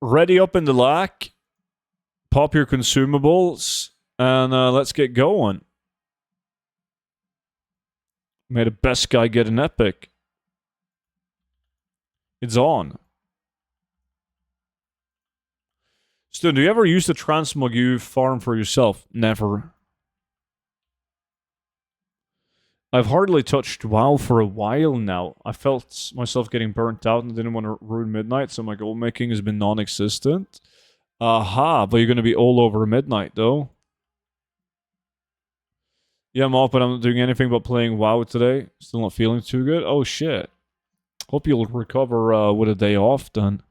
ready up in the lack. Pop your consumables, and let's get going. May the best guy get an epic. It's on. Stu, do you ever use the transmog you farm for yourself? Never. I've hardly touched WoW for a while now. I felt myself getting burnt out and didn't want to ruin Midnight, so my gold making has been non-existent. Aha, but you're going to be all over Midnight, though. Yeah, I'm off, but I'm not doing anything but playing WoW today. Still not feeling too good. Oh, shit. Hope you'll recover with a day off, then.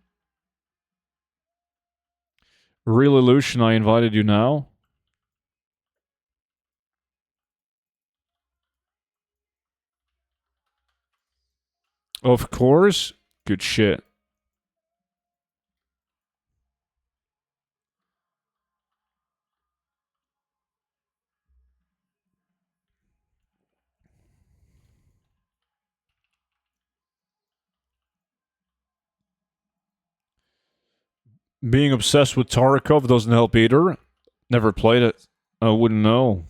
Real Illusion, I invited you now. Of course. Good shit. Being obsessed with Tarkov doesn't help either. Never played it. I wouldn't know.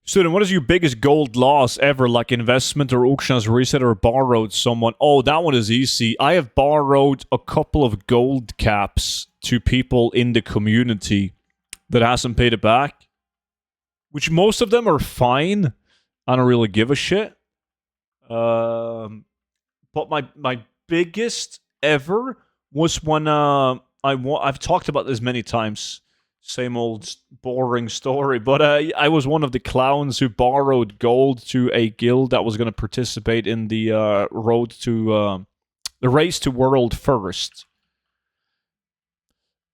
Student, what is your biggest gold loss ever, like investment or auction as reset or borrowed someone? Oh, that one is easy. I have borrowed a couple of gold caps to people in the community that hasn't paid it back, which most of them are fine. I don't really give a shit. But my biggest ever was when I've talked about this many times. Same old boring story, but I was one of the clowns who borrowed gold to a guild that was going to participate in the road to the race to world first,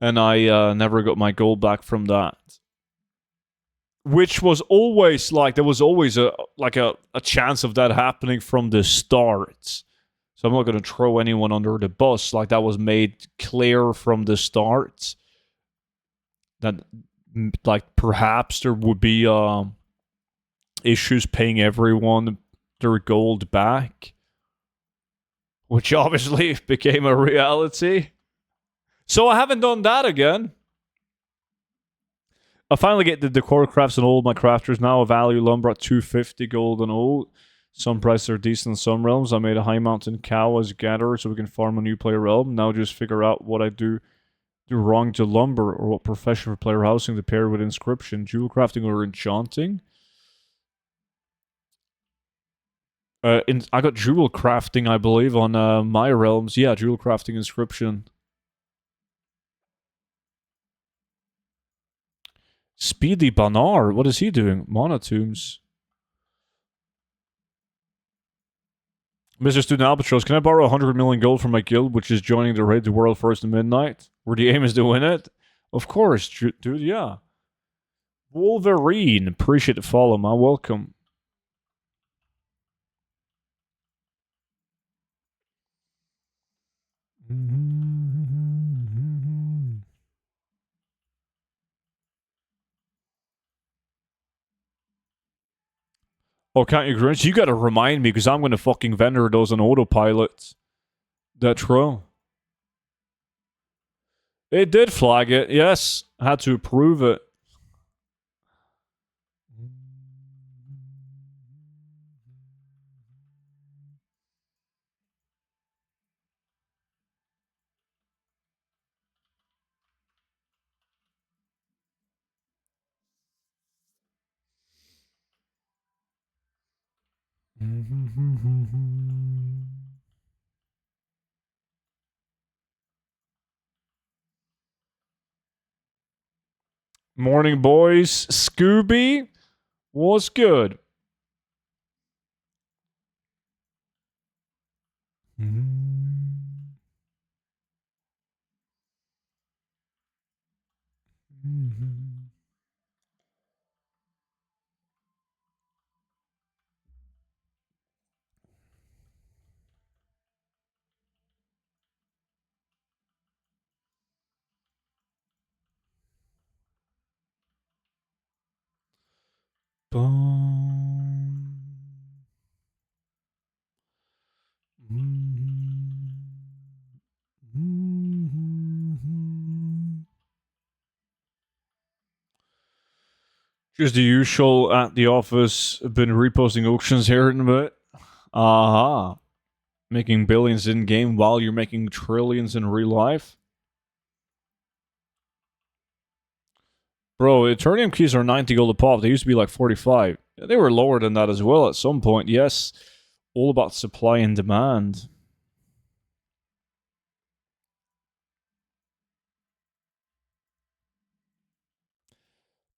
and I never got my gold back from that. Which was always like there was always a chance of that happening from the start. So I'm not going to throw anyone under the bus. Like that was made clear from the start that like perhaps there would be issues paying everyone their gold back, which obviously became a reality. So I haven't done that again. I finally get the decor crafts on all my crafters now. A value lumber at 250 gold and all. Some prices are decent in some realms. I made a high mountain cow as a gatherer so we can farm a new player realm. Now just figure out what I do wrong to lumber or what profession for player housing to pair with inscription. Jewel crafting or enchanting? I got jewel crafting, I believe, on my realms. Yeah, jewel crafting inscription. Speedy Banar, what is he doing? Monotombs. Mr. Student Albatross, can I borrow 100 million gold from my guild, which is joining the raid to world first at midnight? Where the aim is to win it? Of course, dude, yeah. Wolverine, appreciate the follow, man. Welcome. Oh, can't you Grinch? You gotta remind me, because I'm gonna fucking vendor those on autopilot. That's true. It did flag it, yes. I had to approve it. Morning, boys. Scooby, what's good? Just the usual at the office. Been reposting auctions here in a bit. Aha. Making billions in game while you're making trillions in real life. Bro, Eternium keys are 90 gold a pop. They used to be like 45. They were lower than that as well at some point. Yes, all about supply and demand.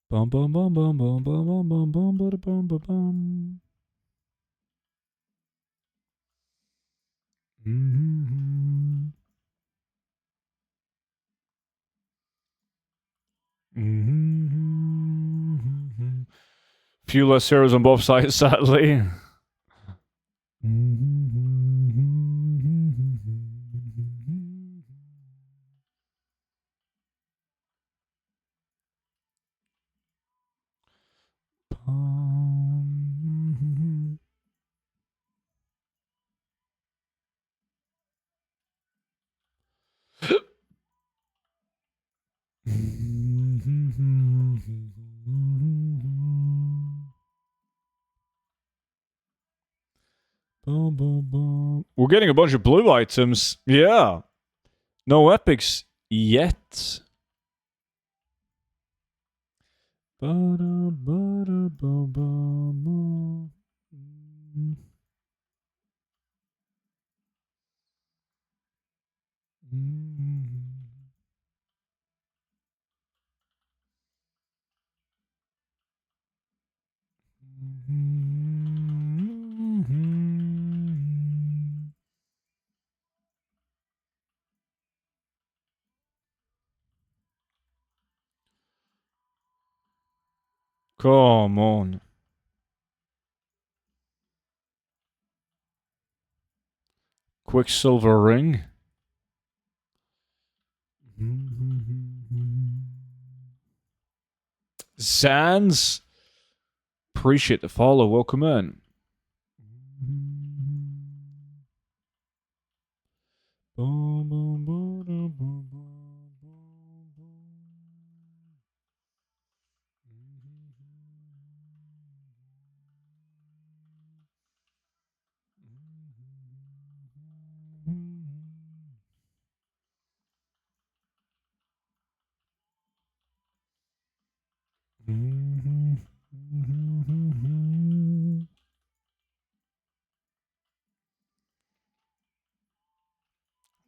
Bum bum bum bum bum bum bum bum bum bum bum bum. Mm-hmm. Mm-hmm. Few less heroes on both sides, sadly. We're getting a bunch of blue items. Yeah. No epics yet. Come on. Quicksilver ring. Sans. Appreciate the follow. Welcome in.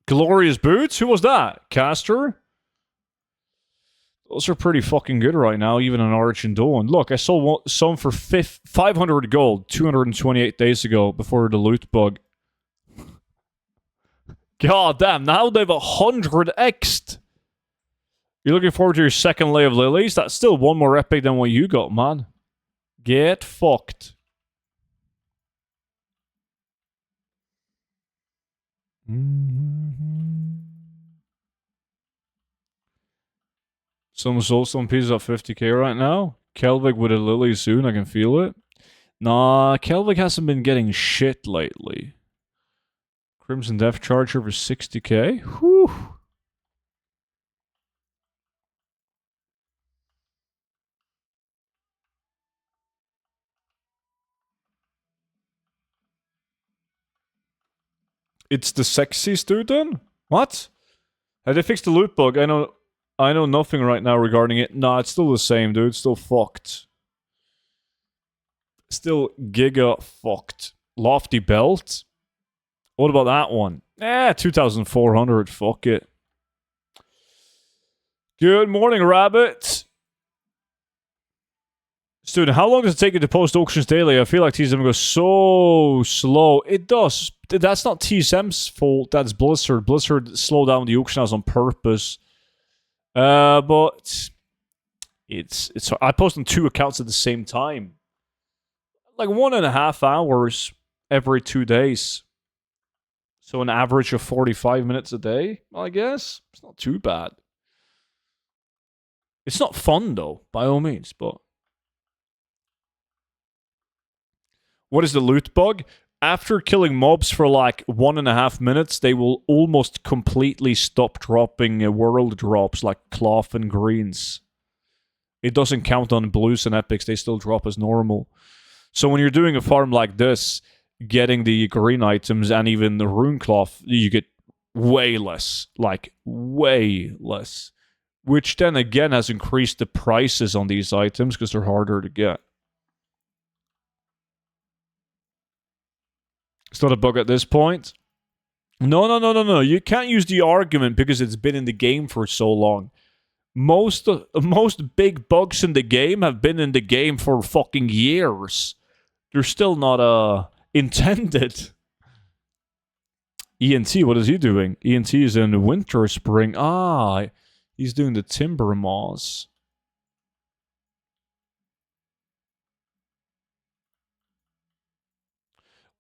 Glorious boots? Who was that? Caster? Those are pretty fucking good right now, even on Origin Dawn. Look, I sold some for 500 gold 228 days ago before the loot bug. God damn, now they've 100x'd. You're looking forward to your second lay of lilies? That's still one more epic than what you got, man. Get fucked. Some soulstone pieces at 50k right now. Kelvig with a lily soon, I can feel it. Nah, Kelvig hasn't been getting shit lately. Crimson Death Charger for 60k? Whew. It's the sexy student? What? Have they fixed the loot bug? I know nothing right now regarding it. Nah, it's still the same, dude. Still fucked. Still giga fucked. Lofty belt? What about that one? 2,400. Fuck it. Good morning, Rabbit. Student, how long does it take you to post auctions daily? I feel like TSM goes so slow. It does. That's not TSM's fault. That's Blizzard. Blizzard slowed down the auction house on purpose. But it's. I post on 2 accounts at the same time. Like 1.5 hours every 2 days. So an average of 45 minutes a day, I guess. It's not too bad. It's not fun though, by all means, but What is the loot bug? After killing mobs for like 1.5 minutes, they will almost completely stop dropping world drops like cloth and greens. It doesn't count on blues and epics, they still drop as normal. So when you're doing a farm like this, getting the green items and even the rune cloth, you get way less. Like, way less. Which then again has increased the prices on these items because they're harder to get. It's not a bug at this point. No. You can't use the argument because it's been in the game for so long. Most big bugs in the game have been in the game for fucking years. They're still not intended. ENT, what is he doing? ENT is in winter, spring. Ah, he's doing the timber moss.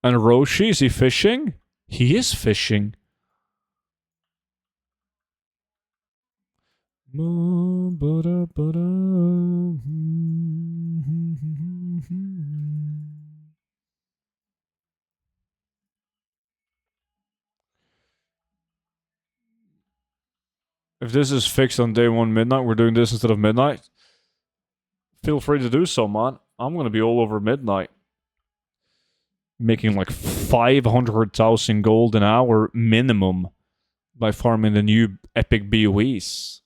And Roshi, is he fishing? He is fishing. If this is fixed on day 1 midnight, we're doing this instead of midnight. Feel free to do so, man. I'm gonna be all over midnight. Making like 500,000 gold an hour minimum by farming the new epic BOEs.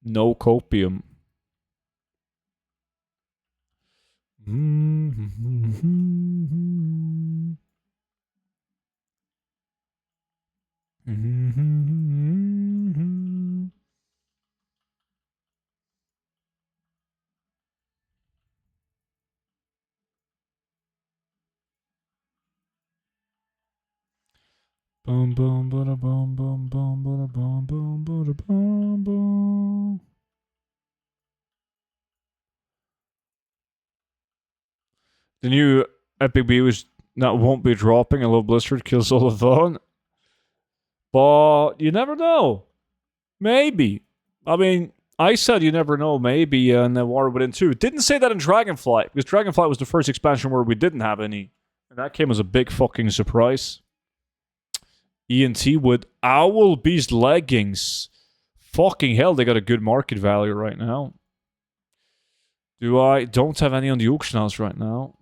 No copium. Boom, boom, bada, boom, boom, boom, bada, boom, boom, bada, boom, boom. The new epic BOEs that won't be dropping. A little blizzard kills all the fun. But you never know. Maybe. I mean, I said you never know, maybe, in War Within 2. Didn't say that in Dragonflight, because Dragonflight was the first expansion where we didn't have any. And that came as a big fucking surprise. ENT with Owl Beast leggings. Fucking hell, they got a good market value right now. Don't have any on the auction house right now.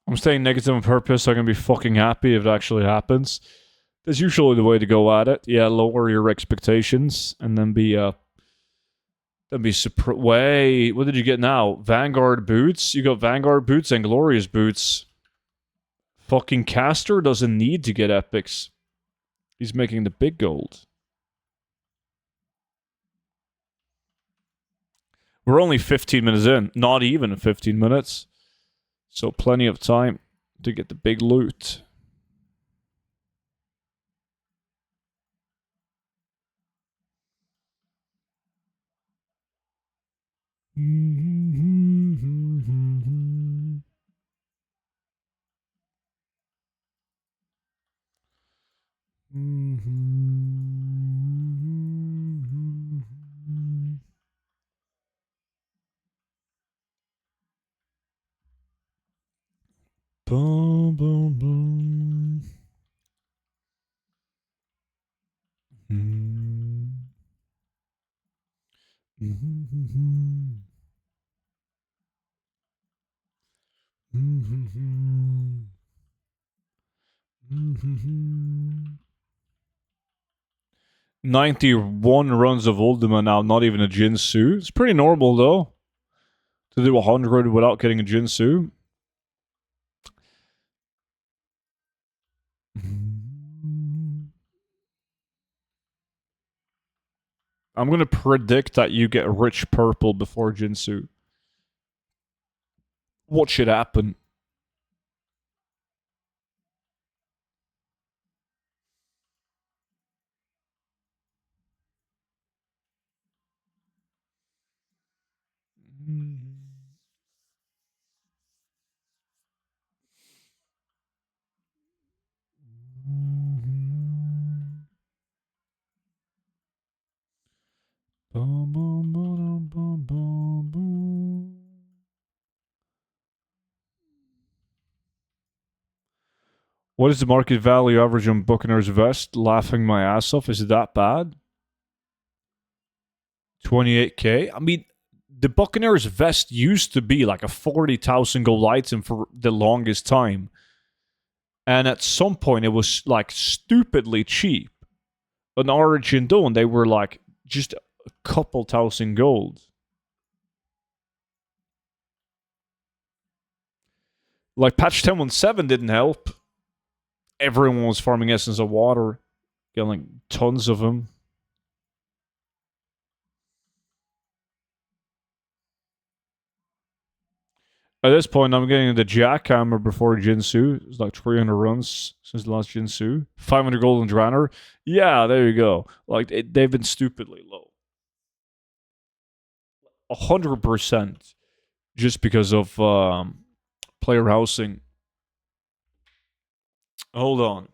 I'm staying negative on purpose so I can be fucking happy if it actually happens. That's usually the way to go at it. Yeah, lower your expectations and then be surprised. Wait, what did you get now? Vanguard boots? You got Vanguard boots and Glorious boots. Fucking Caster doesn't need to get epics. He's making the big gold. We're only 15 minutes in. Not even 15 minutes. So plenty of time to get the big loot. Boom, boom, boom. Mm-hmm. 91 runs of Ultima now, not even a Jinsu. It's pretty normal, though, to do 100 without getting a Jinsu. I'm going to predict that you get rich purple before Jinsu. What should happen? What is the market value average on Buccaneers vest? Laughing my ass off. Is it that bad? 28k? I mean, the Buccaneers vest used to be like a 40,000 gold item for the longest time. And at some point, it was like stupidly cheap. On Origin Dawn, they were like just a couple thousand gold. Like patch 10.17 didn't help. Everyone was farming Essence of Water. Getting like tons of them. At this point, I'm getting the Jackhammer before Jinsu. It's like 300 runs since the last Jinsu. 500 Golden Draenor. Yeah, there you go. Like, they've been stupidly low. 100% just because of player housing. Hold on.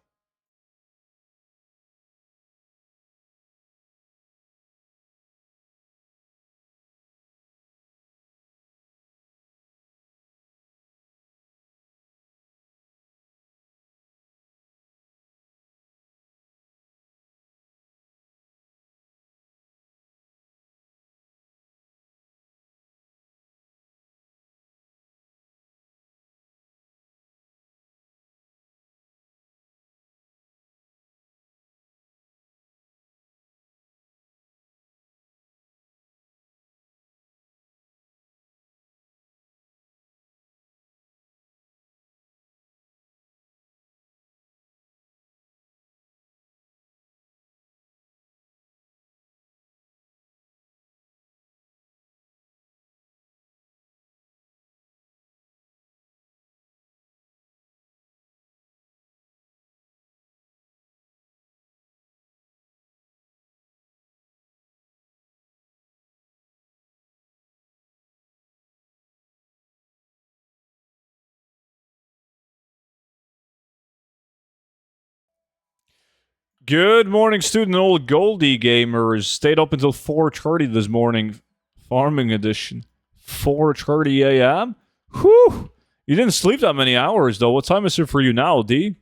Good morning, student old Goldie gamers. Stayed up until 4:30 this morning, farming edition. 4:30 a.m. Whew! You didn't sleep that many hours though. What time is it for you now, D?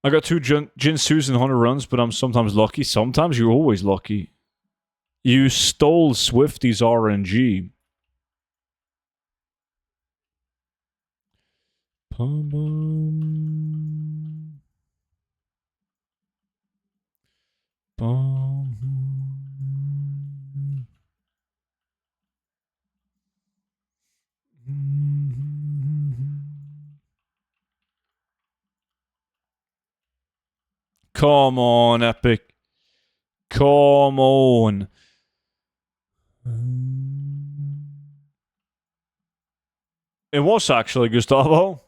I got two Jinsus and 100 runs, but I'm sometimes lucky. Sometimes you're always lucky. You stole Swifty's RNG. Bum, bum. Come on, Epic. Come on. It was actually, Gustavo.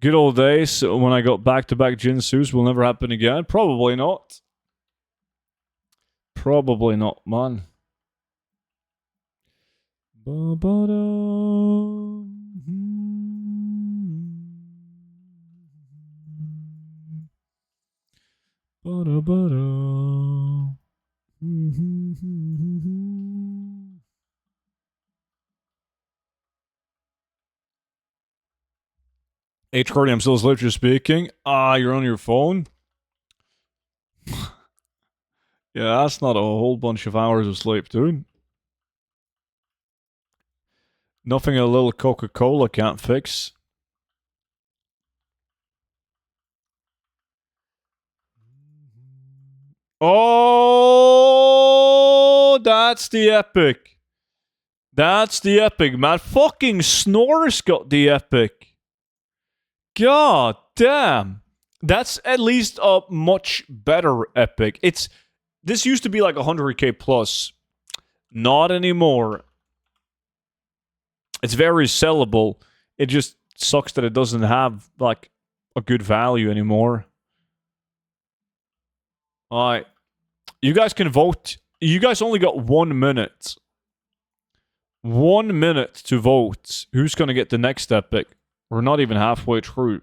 Good old days when I got back-to-back Jinsus will never happen again. Probably not. Probably not, man. H. Cardi, I'm still asleep, just speaking. You're on your phone? Yeah, that's not a whole bunch of hours of sleep, dude. Nothing a little Coca-Cola can't fix. Oh, that's the epic. That's the epic, man. Fucking Snor's got the epic. God damn. That's at least a much better epic. This used to be like 100k plus. Not anymore. It's very sellable. It just sucks that it doesn't have like a good value anymore. Alright. You guys can vote. You guys only got 1 minute. 1 minute to vote. Who's gonna get the next epic? We're not even halfway through.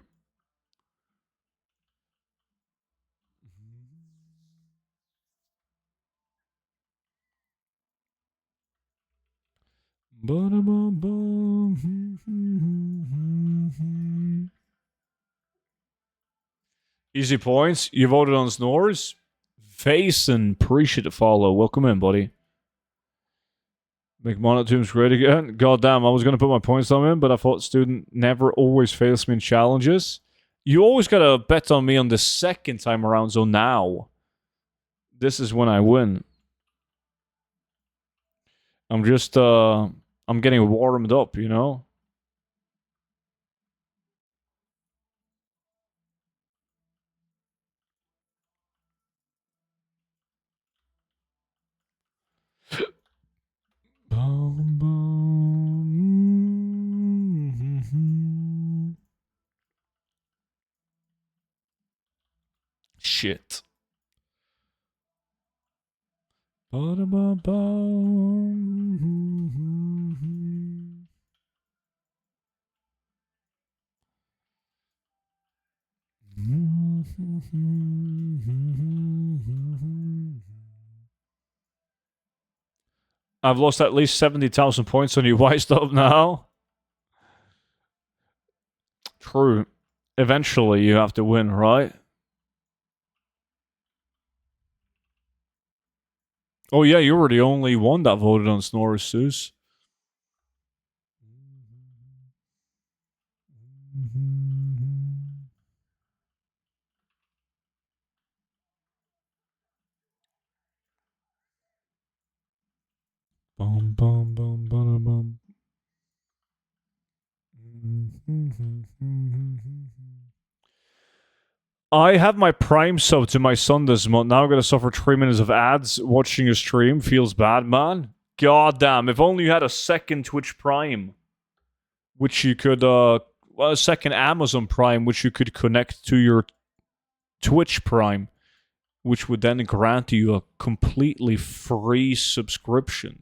Easy points. You voted on Snores. Faison, appreciate the follow. Welcome in, buddy. Make monotubes great again. God damn, I was gonna put my points on him, but I thought student never always fails me in challenges. You always gotta bet on me on the second time around, so now. This is when I win. I'm just, I'm getting warmed up, you know? Shit. I've lost at least 70,000 points on you. Why stop now? True. Eventually, you have to win, right? Oh, yeah, you were the only one that voted on Snorri Seuss. Bum, bum, bum, bum, bum. I have my Prime sub to my son this month. Now I'm going to suffer 3 minutes of ads watching your stream. Feels bad, man. God damn. If only you had a second Twitch Prime, which you could, well, a second Amazon Prime, which you could connect to your Twitch Prime, which would then grant you a completely free subscription.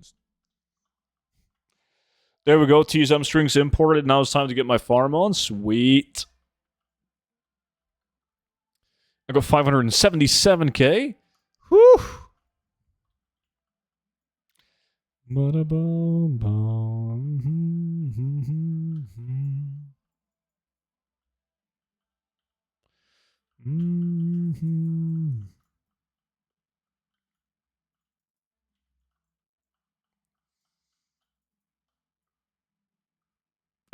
There we go. TSM strings imported. Now it's time to get my farm on. Sweet. I got 577k. Whew.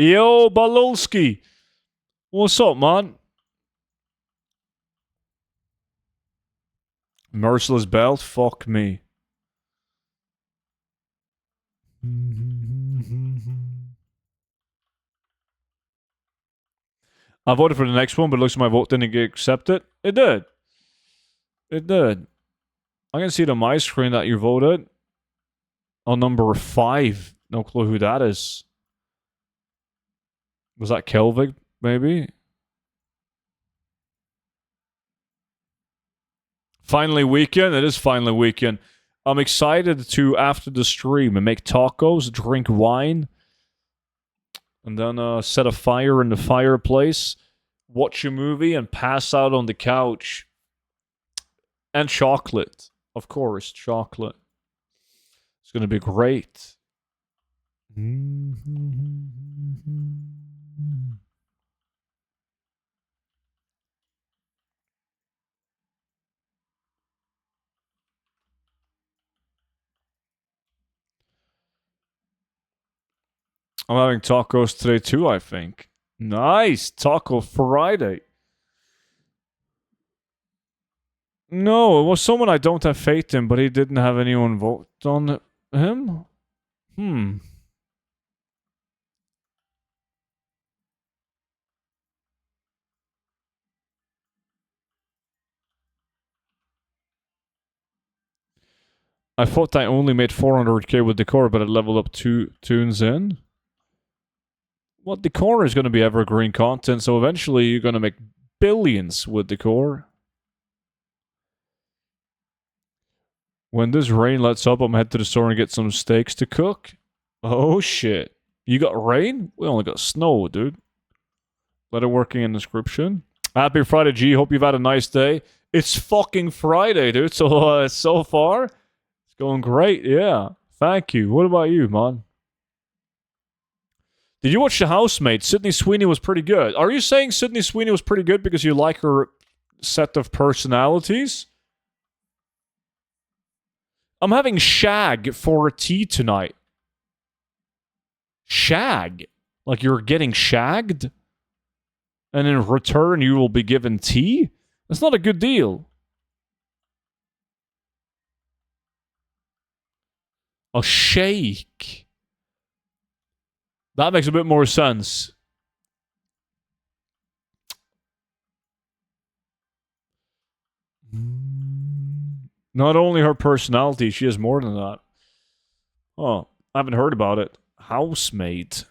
Yo, Balulski. What's up, man? Merciless belt? Fuck me. I voted for the next one, but it looks like my vote didn't get accepted. It did. It did. I can see it on my screen that you voted. On number 5. No clue who that is. Was that Kelvig, maybe? Finally weekend? It is finally weekend. I'm excited to, after the stream, make tacos, drink wine, and then set a fire in the fireplace, watch a movie, and pass out on the couch. And chocolate. Of course, chocolate. It's going to be great. I'm having tacos today too, I think. Nice! Taco Friday. No, it was someone I don't have faith in, but he didn't have anyone vote on him? I thought I only made 400k with decor, but I leveled up 2 tunes in. Well, decor is going to be evergreen content, so eventually you're going to make billions with decor. When this rain lets up, I'm head to the store and get some steaks to cook. Oh shit. You got rain? We only got snow, dude. Letter working in description. Happy Friday, G. Hope you've had a nice day. It's fucking Friday, dude. So, so far, it's going great. Yeah. Thank you. What about you, man? Did you watch The Housemaid? Sydney Sweeney was pretty good. Are you saying Sydney Sweeney was pretty good because you like her set of personalities. I'm having shag for a tea tonight. Shag? Like you're getting shagged? And in return you will be given tea? That's not a good deal. A shake. That makes a bit more sense. Not only her personality, she has more than that. Oh, I haven't heard about it. Housemate.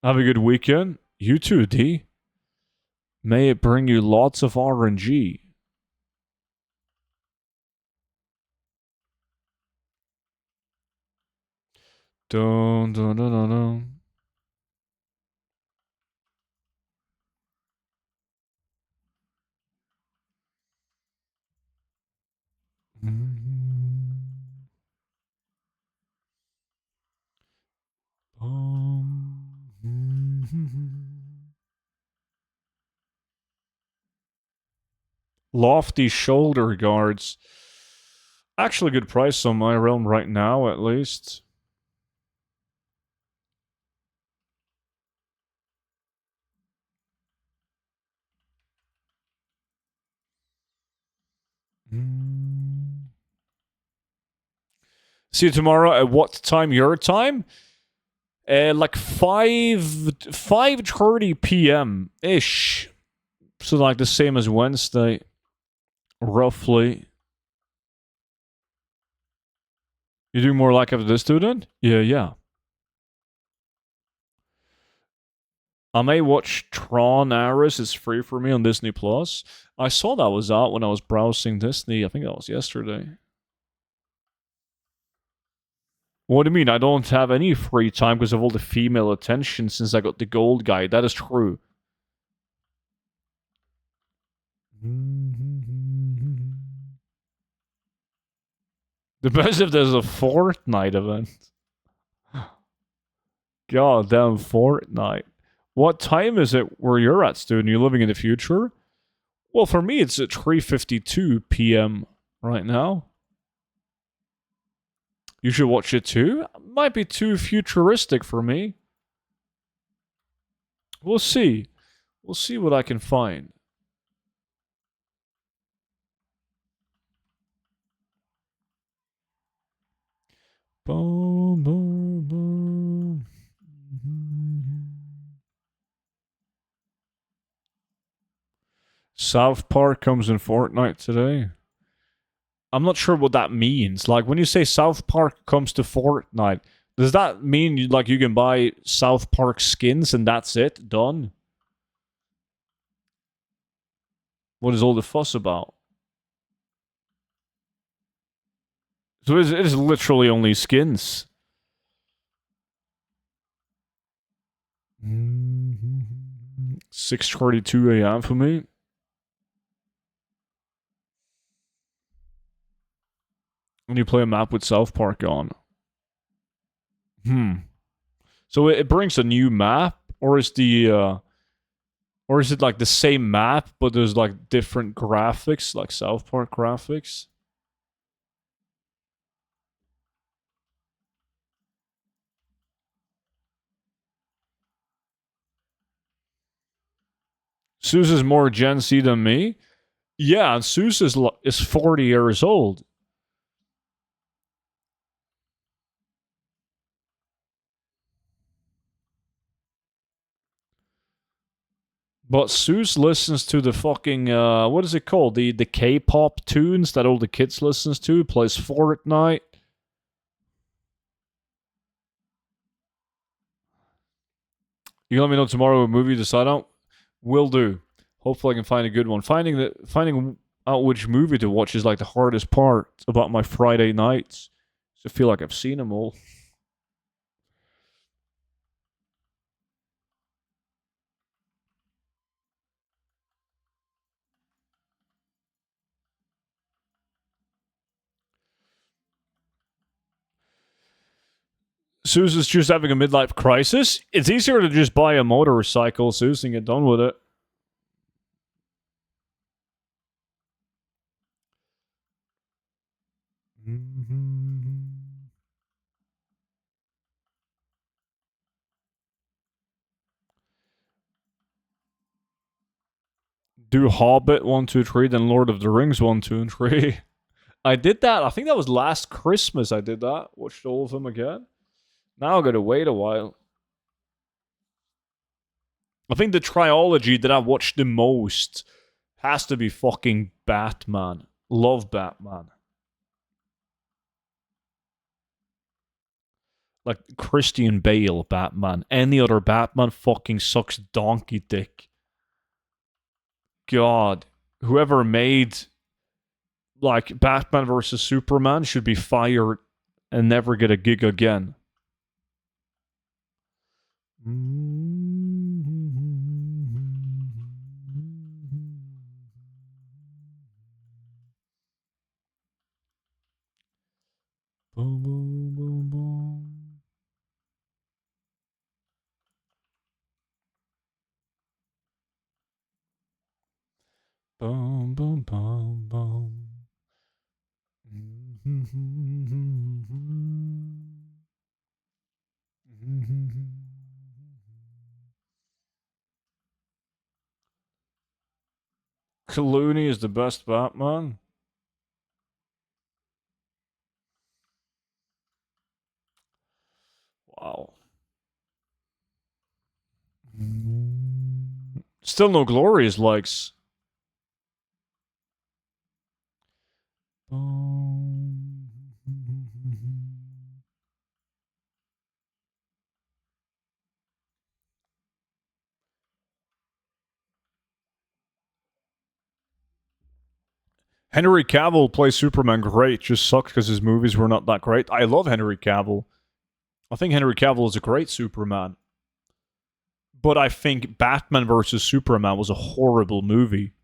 Have a good weekend. You too, D. May it bring you lots of RNG. Dun, dun, dun, dun, dun. Lofty shoulder guards. Actually, good price on my realm right now, at least. See you tomorrow at what time? Your time? Like 5:30 p.m. ish. So like the same as Wednesday, roughly. You do more like after this, student? Yeah. I may watch Tron Ares. It's free for me on Disney Plus. I saw that was out when I was browsing Disney. I think that was yesterday. What do you mean? I don't have any free time because of all the female attention since I got the gold guy. That is true. The best if there's a Fortnite event. God damn Fortnite. What time is it where you're at, student? You living in the future? Well, for me, it's at 3:52 p.m. right now. You should watch it too. Might be too futuristic for me. We'll see. We'll see what I can find. Boom, boom, boom. South Park comes in Fortnite today. I'm not sure what that means. Like, when you say South Park comes to Fortnite, does that mean you can buy South Park skins and that's it? Done? What is all the fuss about? So it is literally only skins. 6:32 a.m. for me. When you play a map with South Park on. So it brings a new map, or is it like the same map but there's like different graphics, like South Park graphics? Zeus is more Gen Z than me. Yeah, and Zeus is 40 years old. But Zeus listens to the fucking what is it called? The K-pop tunes that all the kids listens to. Plays Fortnite. You let me know tomorrow what movie you decide on. Will do. Hopefully I can find a good one. Finding out which movie to watch is like the hardest part about my Friday nights. I feel like I've seen them all. Zeus is just having a midlife crisis. It's easier to just buy a motorcycle, Zeus, and get done with it. Do Hobbit 1, 2, 3, then Lord of the Rings 1, 2, and 3. I did that. I think that was last Christmas I did that. Watched all of them again. Now I gotta wait a while. I think the trilogy that I watched the most has to be fucking Batman. Love Batman. Like Christian Bale Batman. Any other Batman fucking sucks donkey dick. God. Whoever made like Batman versus Superman should be fired and never get a gig again. Boom, boom, boom, boom. Boom, boom, boom, boom. Clooney is the best Batman. Wow. Still no glorious likes. Henry Cavill plays Superman great. Just sucks because his movies were not that great. I love Henry Cavill. I think Henry Cavill is a great Superman. But I think Batman versus Superman was a horrible movie.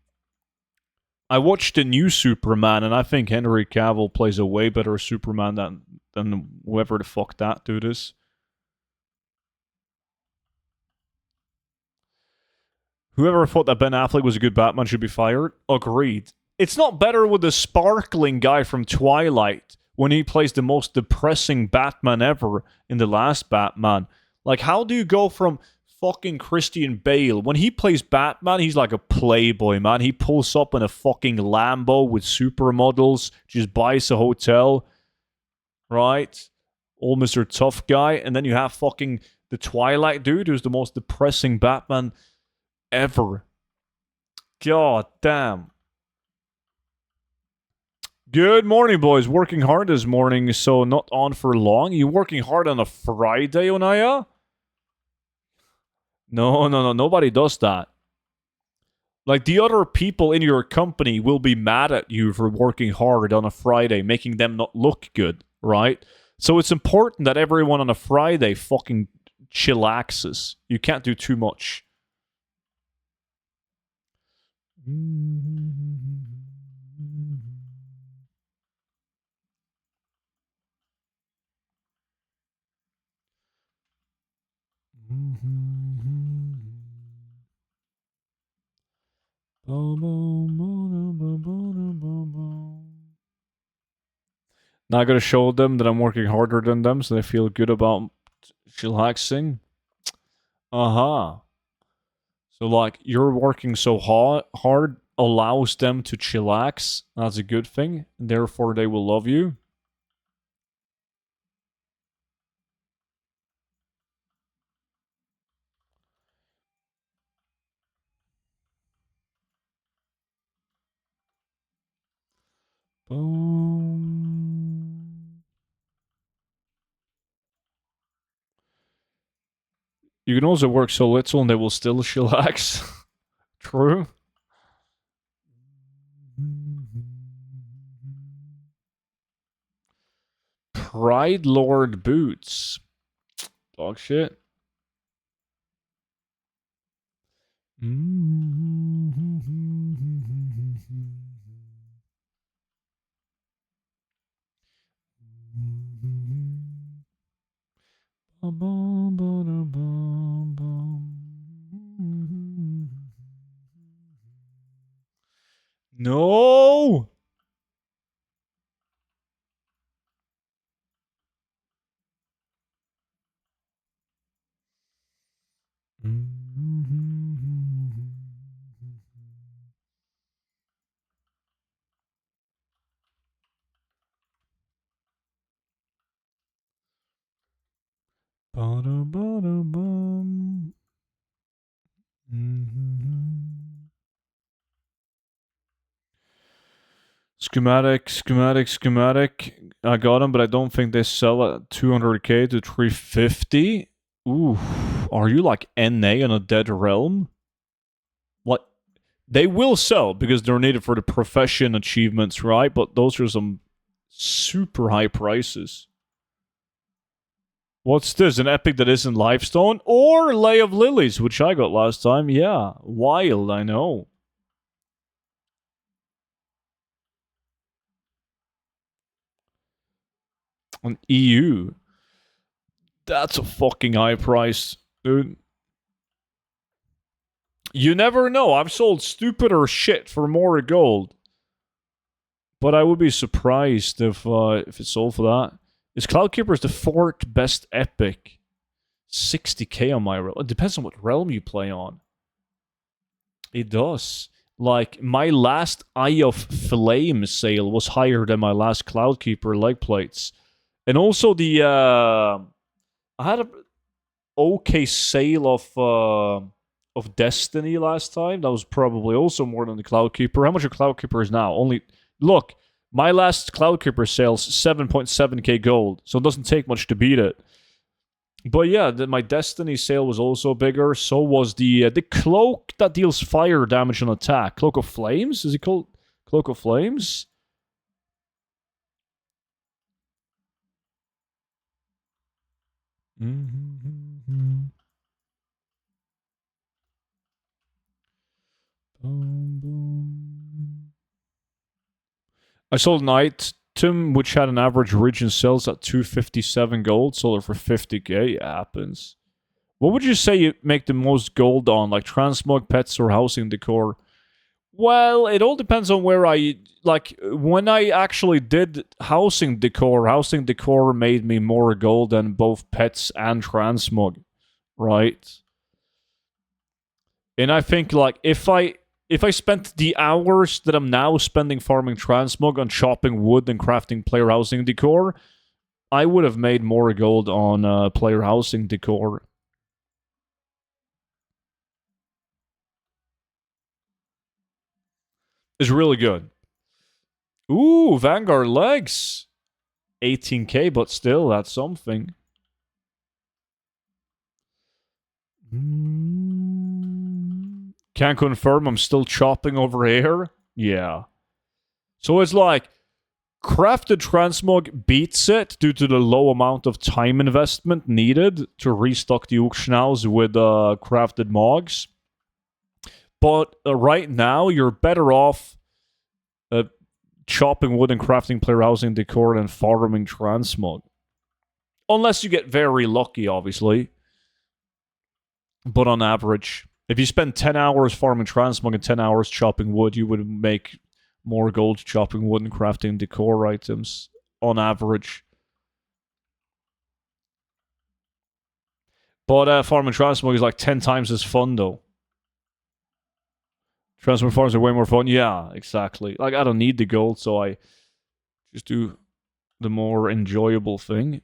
I watched the new Superman, and I think Henry Cavill plays a way better Superman than whoever the fuck that dude is. Whoever thought that Ben Affleck was a good Batman should be fired. Agreed. It's not better with the sparkling guy from Twilight when he plays the most depressing Batman ever in the last Batman. Like, how do you go from fucking Christian Bale? When he plays Batman, he's like a playboy, man. He pulls up in a fucking Lambo with supermodels, just buys a hotel, right? Old Mr. Tough Guy. And then you have fucking the Twilight dude who's the most depressing Batman ever. God damn. Good morning, boys. Working hard this morning, so not on for long. You working hard on a Friday, Onaya? No. Nobody does that. Like, the other people in your company will be mad at you for working hard on a Friday, making them not look good, right? So it's important that everyone on a Friday fucking chillaxes. You can't do too much. Now I gotta show them that I'm working harder than them so they feel good about chillaxing. Uh-huh. So, like, you're working so hard allows them to chillax. That's a good thing. Therefore, they will love you. Boom. You can also work so little and they will still chillax. True. Pride Lord Boots. Dog shit. No. Ba-da-ba-da-bum. Schematic. I got them, but I don't think they sell at 200k to 350. Ooh, are you like NA on a dead realm? What? They will sell because they're needed for the profession achievements, right? But those are some super high prices. What's this? An epic that isn't Livestone? Or Lay of Lilies, which I got last time. Yeah, wild, I know. On EU. That's a fucking high price, dude. You never know. I've sold stupider shit for more gold. But I would be surprised if it sold for that. Is Cloudkeeper the fourth best epic? 60k on my realm. It depends on what realm you play on. It does. Like, my last Eye of Flame sale was higher than my last Cloudkeeper leg plates. And also I had a okay sale of Destiny last time. That was probably also more than the Cloudkeeper. How much a Cloudkeeper is now? Only look, my last Cloudkeeper sales 7.7k gold, so it doesn't take much to beat it. But yeah, my Destiny sale was also bigger. So was the cloak that deals fire damage on attack. Cloak of Flames? Is it called Cloak of Flames? Mm-hmm. Boom, boom. I sold an item which had an average region sales at 257 gold, sold it for 50k. It happens. What would you say you make the most gold on, like transmog, pets, or housing decor? Well, it all depends on where I like. When I actually did housing decor made me more gold than both pets and transmog, right? And I think like if I spent the hours that I'm now spending farming transmog on chopping wood and crafting player housing decor, I would have made more gold on player housing decor. It's really good. Ooh, Vanguard legs. 18k, but still, that's something. Can't confirm I'm still chopping over here. Yeah. So it's like crafted transmog beats it due to the low amount of time investment needed to restock the auction house with crafted mogs. But right now, you're better off uh, chopping wood and crafting player housing decor than farming transmog. Unless you get very lucky, obviously. But on average, if you spend 10 hours farming transmog and 10 hours chopping wood, you would make more gold chopping wood and crafting decor items on average. But farming transmog is like 10 times as fun, though. Transmog farms are way more fun. Yeah, exactly. Like, I don't need the gold, so I just do the more enjoyable thing.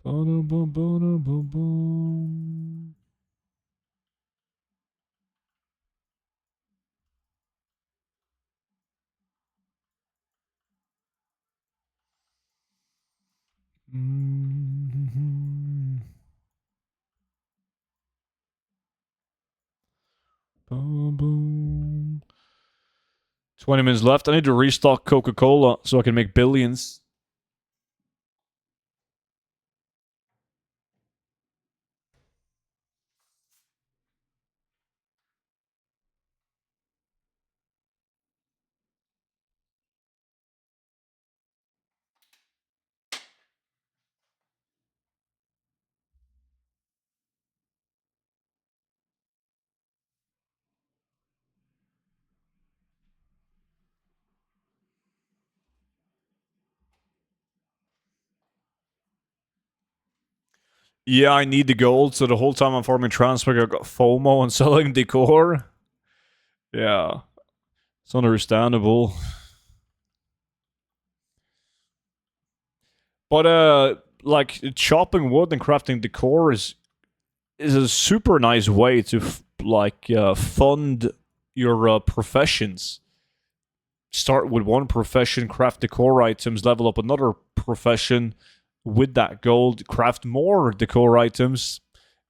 Ba-da-ba-ba-da-ba-bum. 20 minutes left. I need to restock Coca-Cola so I can make billions. Yeah, I need the gold, so the whole time I'm farming transmog, I got FOMO and selling decor. Yeah, it's understandable. But like chopping wood and crafting decor is a super nice way to fund your professions. Start with one profession, craft decor items, level up another profession with that gold, craft more decor items,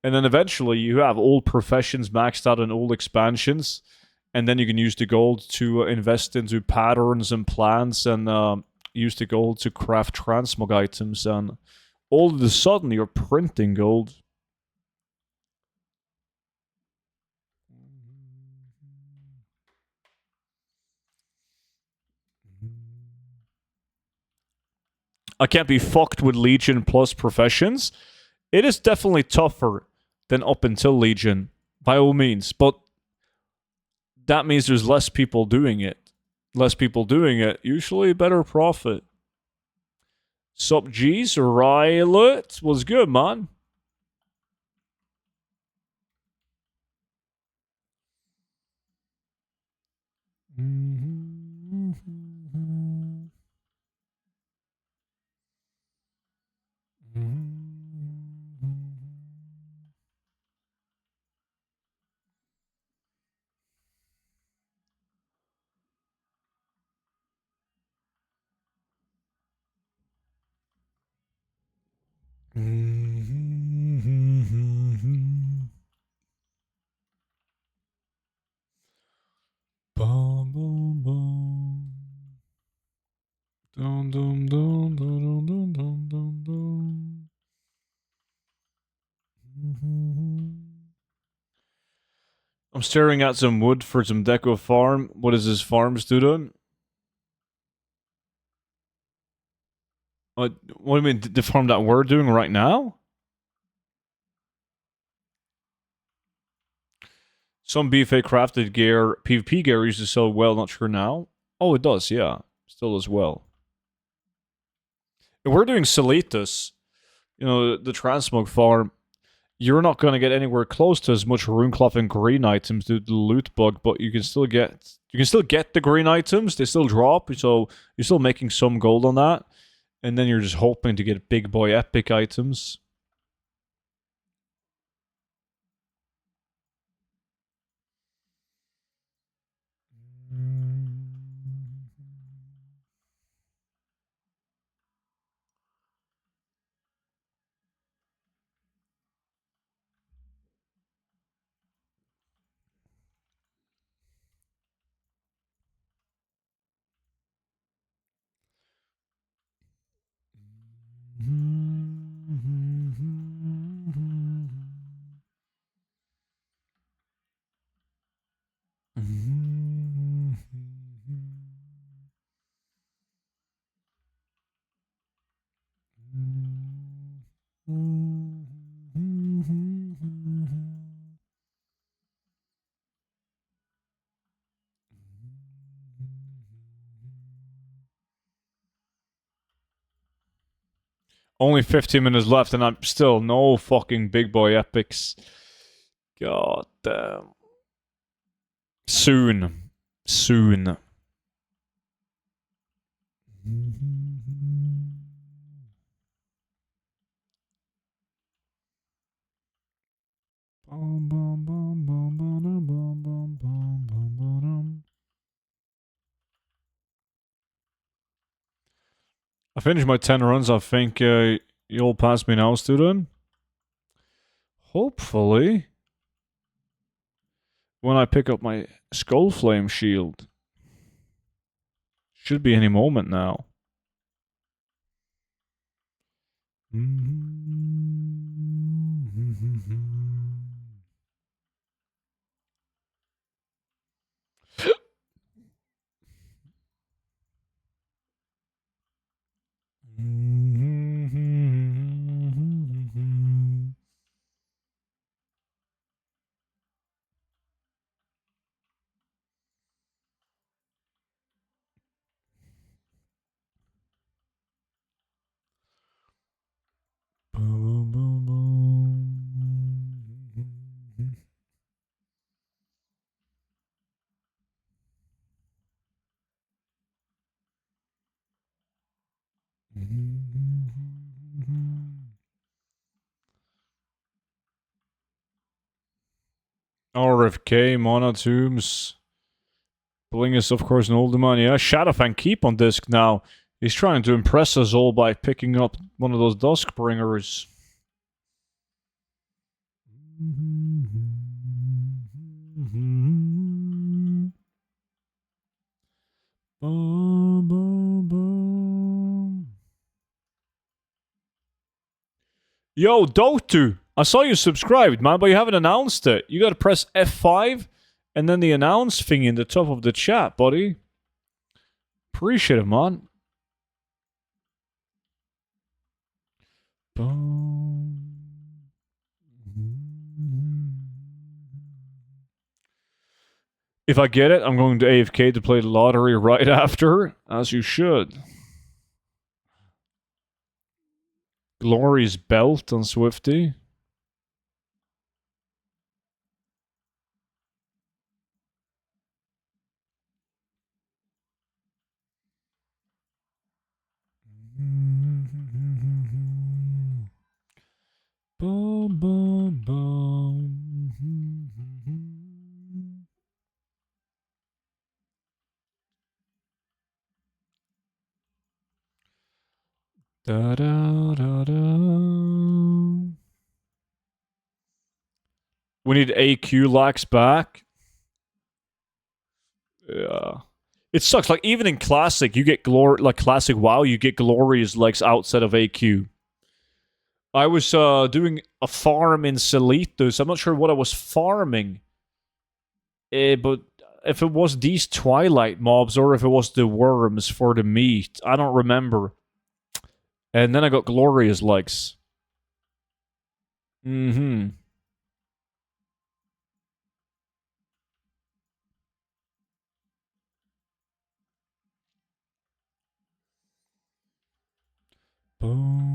and then eventually you have all professions maxed out in all expansions, and then you can use the gold to invest into patterns and plants, and use the gold to craft transmog items, and all of a sudden you're printing gold. I can't be fucked with Legion plus professions. It is definitely tougher than up until Legion, by all means, but that means there's less people doing it. Less people doing it, usually better profit. Sup G's, Rylet was good, man. Bum, bum, bum. Dum, dum, dum, dum, dum, dum, dum, dum. I'm staring at some wood for some deco farm. What is this farm student? What do you mean, the farm that we're doing right now? Some BFA crafted gear, PvP gear used to sell well, not sure now. Oh, it does, yeah. Still as well. If we're doing Salitas, the transmog farm, you're not going to get anywhere close to as much runecloth and green items due to the loot bug, but you can still get the green items. They still drop, so you're still making some gold on that, and then you're just hoping to get big boy epic items. Only 15 minutes left, and I'm still no fucking big boy epics. God damn. Soon. Soon. I finished my 10 runs. I think you'll pass me now, student. Hopefully. When I pick up my Skull Flame shield. Should be any moment now. RFK, Monotubes. Bling is, of course, an older man. Yeah, Shadowfang keep on disc now. He's trying to impress us all by picking up one of those Duskbringers. Yo, Dotu! I saw you subscribed, man, but you haven't announced it. You gotta press F5 and then the announce thing in the top of the chat, buddy. Appreciate it, man. If I get it, I'm going to AFK to play the lottery right after, as you should. Glory's belt on Swifty. Boom, boom, boom. Da da da da. We need AQ lax back. Yeah. It sucks. Like, even in Classic, you get glory. Like, Classic WoW, you get glorious legs outside of AQ. I was doing a farm in Selitos. I'm not sure what I was farming. But if it was these Twilight mobs or if it was the worms for the meat, I don't remember. And then I got glorious legs. Mm-hmm. Boom.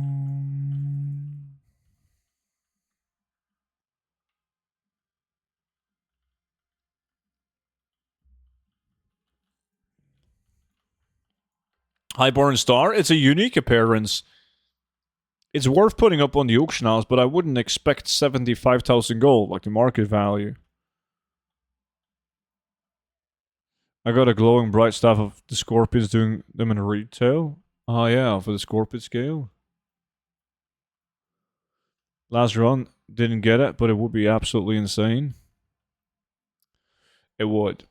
Highborn Star, it's a unique appearance. It's worth putting up on the auction house, but I wouldn't expect 75,000 gold, like the market value. I got a glowing bright staff of the Scorpions doing them in retail. Oh yeah, for the Scorpion scale. Last run, didn't get it, but it would be absolutely insane. It would.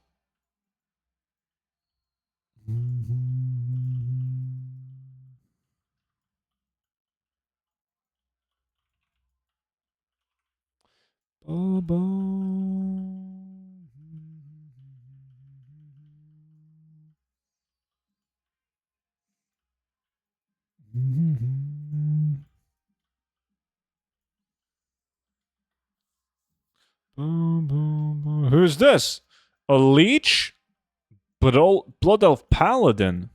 Who's this? A leech? Blood Elf Paladin.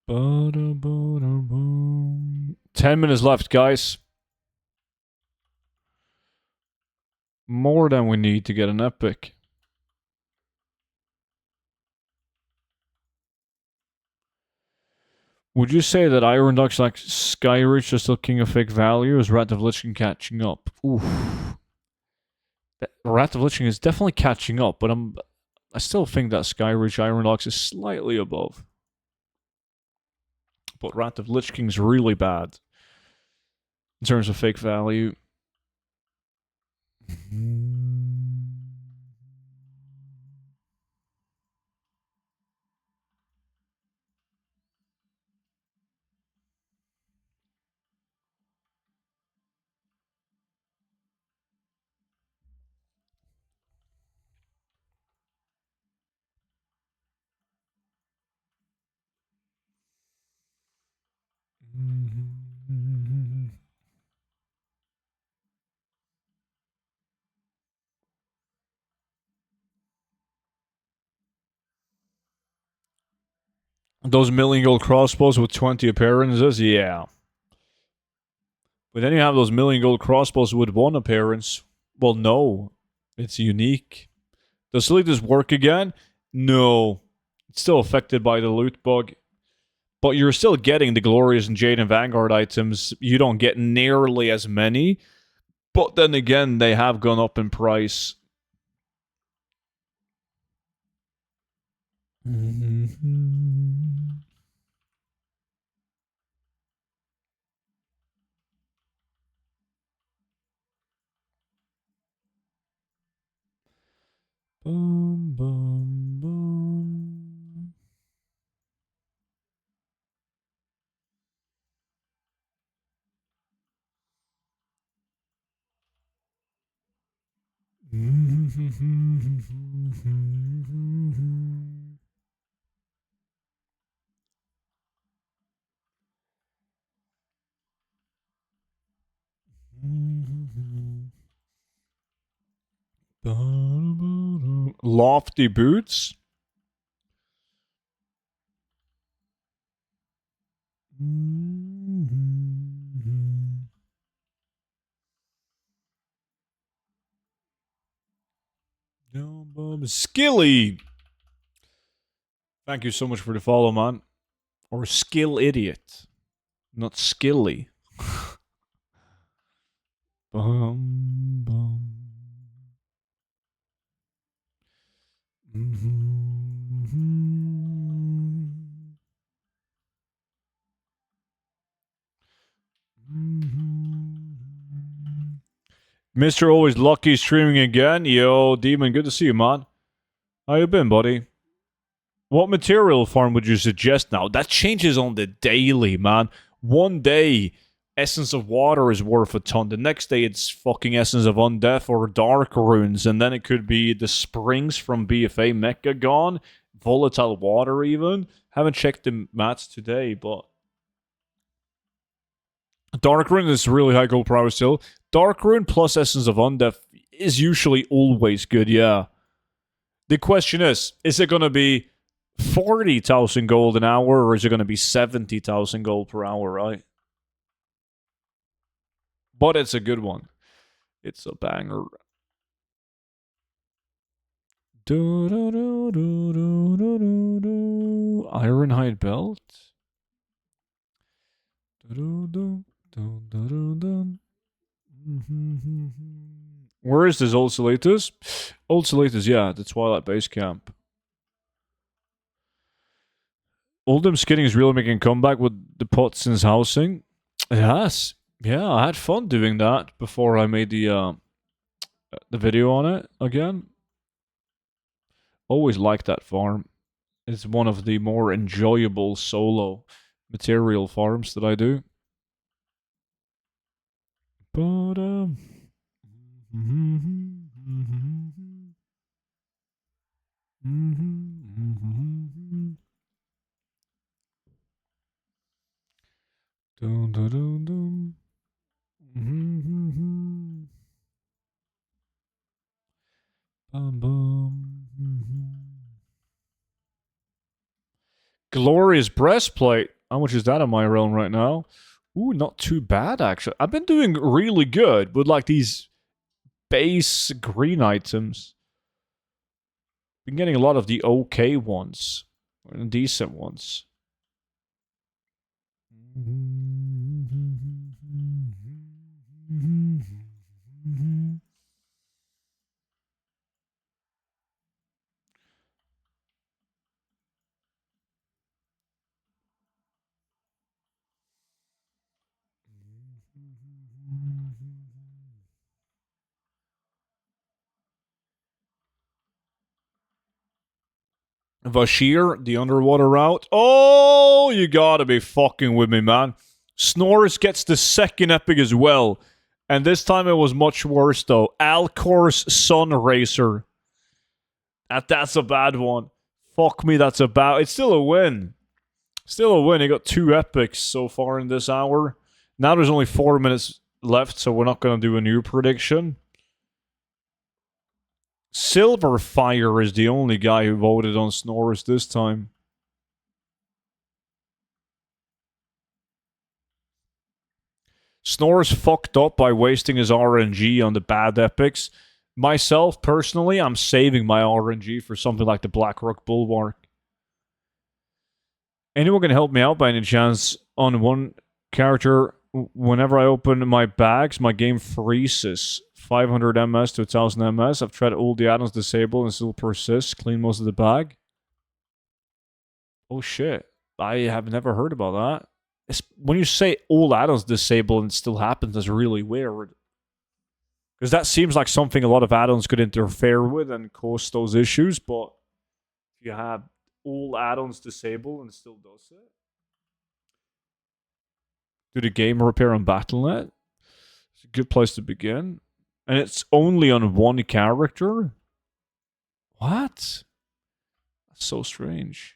Ba-da-ba-da-boom. 10 minutes left, guys. More than we need to get an epic. Would you say that Iron Ducks like Skyreach are still king of fake value? Is Rat of Lich King catching up? Oof. Rat of Lich King is definitely catching up, but I still think that Skyreach Iron Ducks is slightly above. But Rat of Lich King's really bad in terms of fake value. Those million gold crossbows with 20 appearances, yeah. But then you have those million gold crossbows with 1 appearance. Well, no. It's unique. Does Solitas work again? No. It's still affected by the loot bug. But you're still getting the Glorious and Jade and Vanguard items. You don't get nearly as many. But then again, they have gone up in price. Boom, boom, boom. Lofty boots. Skilly. Thank you so much for the follow, man. Or skill idiot, not skilly. Bum, bum. Mr. Always Lucky streaming again. Yo, Demon, good to see you, man. How you been, buddy? What material farm would you suggest now? That changes on the daily, man. One day, Essence of Water is worth a ton. The next day, it's fucking Essence of Undeath or Dark Runes. And then it could be the Springs from BFA Mecha gone. Volatile Water, even. Haven't checked the mats today, but... Dark Rune is really high gold power still. Dark Rune plus Essence of Undeath is usually always good, yeah. The question is it going to be 40,000 gold an hour, or is it going to be 70,000 gold per hour, right? But it's a good one. It's a banger. Ironhide belt. Where is this Old Salatus? Old Salatus, yeah, the Twilight Base Camp. Oldham Skinning is really making a comeback with the Potson's housing. It has. Yeah, I had fun doing that before I made the video on it again. Always liked that farm. It's one of the more enjoyable solo material farms that I do. But dun, dun, dun, dun. Bum, bum. Glorious breastplate. How much is that in my realm right now? Ooh, not too bad actually. I've been doing really good with like these base green items. Been getting a lot of the okay ones, decent ones. Vashir, the underwater route. Oh, you gotta be fucking with me, man. Snorris gets the second epic as well. And this time it was much worse, though. Alcor's Sun Racer. That's a bad one. Fuck me, that's a bad... It's still a win. Still a win. He got 2 epics so far in this hour. Now there's only 4 minutes left, so we're not going to do a new prediction. Silverfire is the only guy who voted on Snorris this time. Snore's fucked up by wasting his RNG on the bad epics. Myself, personally, I'm saving my RNG for something like the Blackrock Bulwark. Anyone can help me out by any chance on one character? Whenever I open my bags, my game freezes. 500 MS to 1000 MS. I've tried all the add-ons disabled and still persists. Clean most of the bag. Oh shit. I have never heard about that. When you say all add-ons disabled and it still happens, that's really weird. Because that seems like something a lot of add-ons could interfere with and cause those issues, but if you have all add-ons disabled and it still does it. Do the game repair on Battle.net? It's a good place to begin. And it's only on one character? What? That's so strange.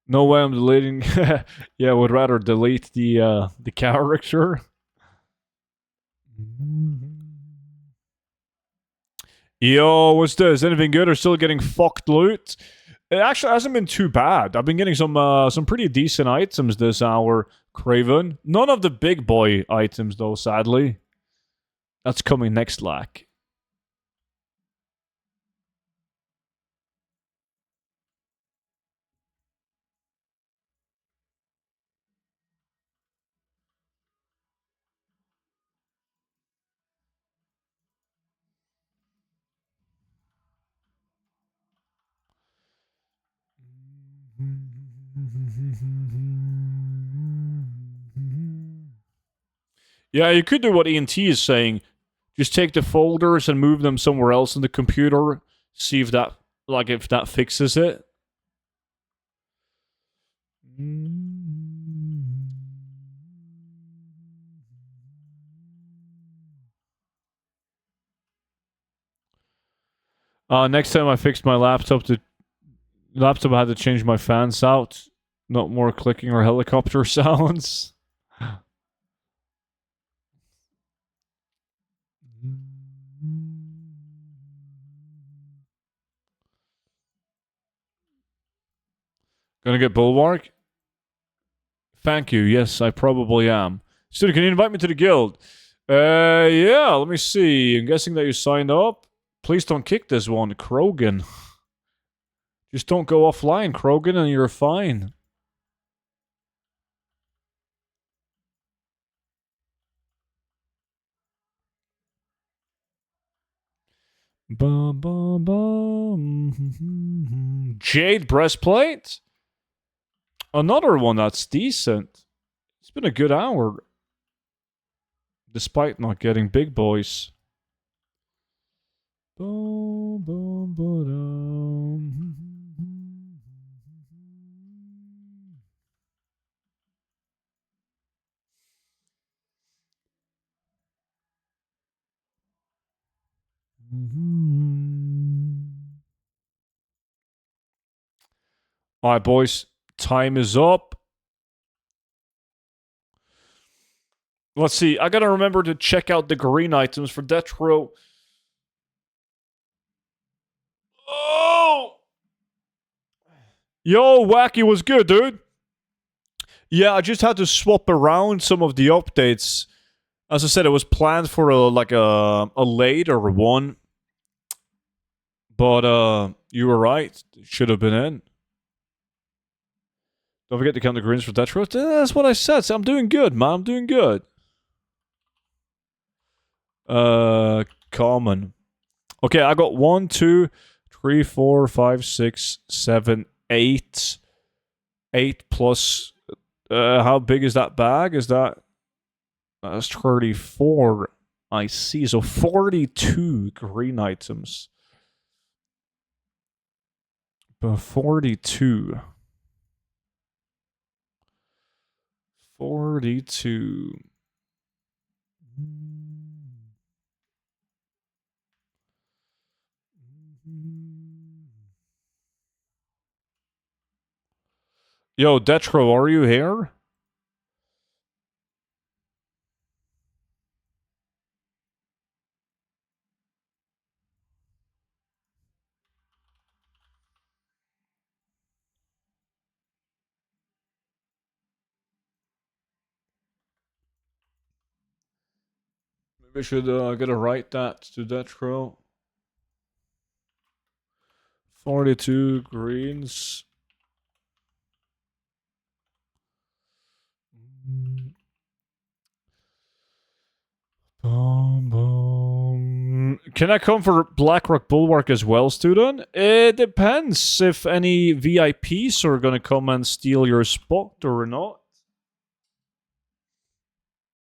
No way I'm deleting. Yeah, I would rather delete the character. Yo, what's this? Anything good or still getting fucked loot? It actually hasn't been too bad. I've been getting some pretty decent items this hour, Craven. None of the big boy items though, sadly. That's coming next lack. Yeah, you could do what ENT is saying. Just take the folders and move them somewhere else in the computer. See if that, if that fixes it. Next time I fixed my laptop, I had to change my fans out. Not more clicking or helicopter sounds. Gonna get Bulwark? Thank you. Yes, I probably am. Student, can you invite me to the guild? Yeah, let me see. I'm guessing that you signed up. Please don't kick this one, Krogan. Just don't go offline, Krogan, and you're fine. Bum, bum, bum. Jade breastplate? Another one that's decent. It's been a good hour. Despite not getting big boys. Bum, bum, ba-dum. Alright, boys. Time is up. Let's see. I gotta remember to check out the green items for Death Row. Oh! Yo, Wacky was good, dude. Yeah, I just had to swap around some of the updates. As I said, it was planned for a later one. But you were right. It should have been in. Don't forget to count the greens for Death Row. That's what I said. So I'm doing good, man. I'm doing good. Common. Okay, I got 1, 2, 3, 4, 5, 6, 7, 8. 8 plus. How big is that bag? That's 34. I see. So 42 green items. 42. 42. Yo, Detro, are you here? Maybe I should gotta write that to Detro. 42 greens. Boom, boom. Can I come for Blackrock Bulwark as well, student? It depends if any VIPs are gonna come and steal your spot or not.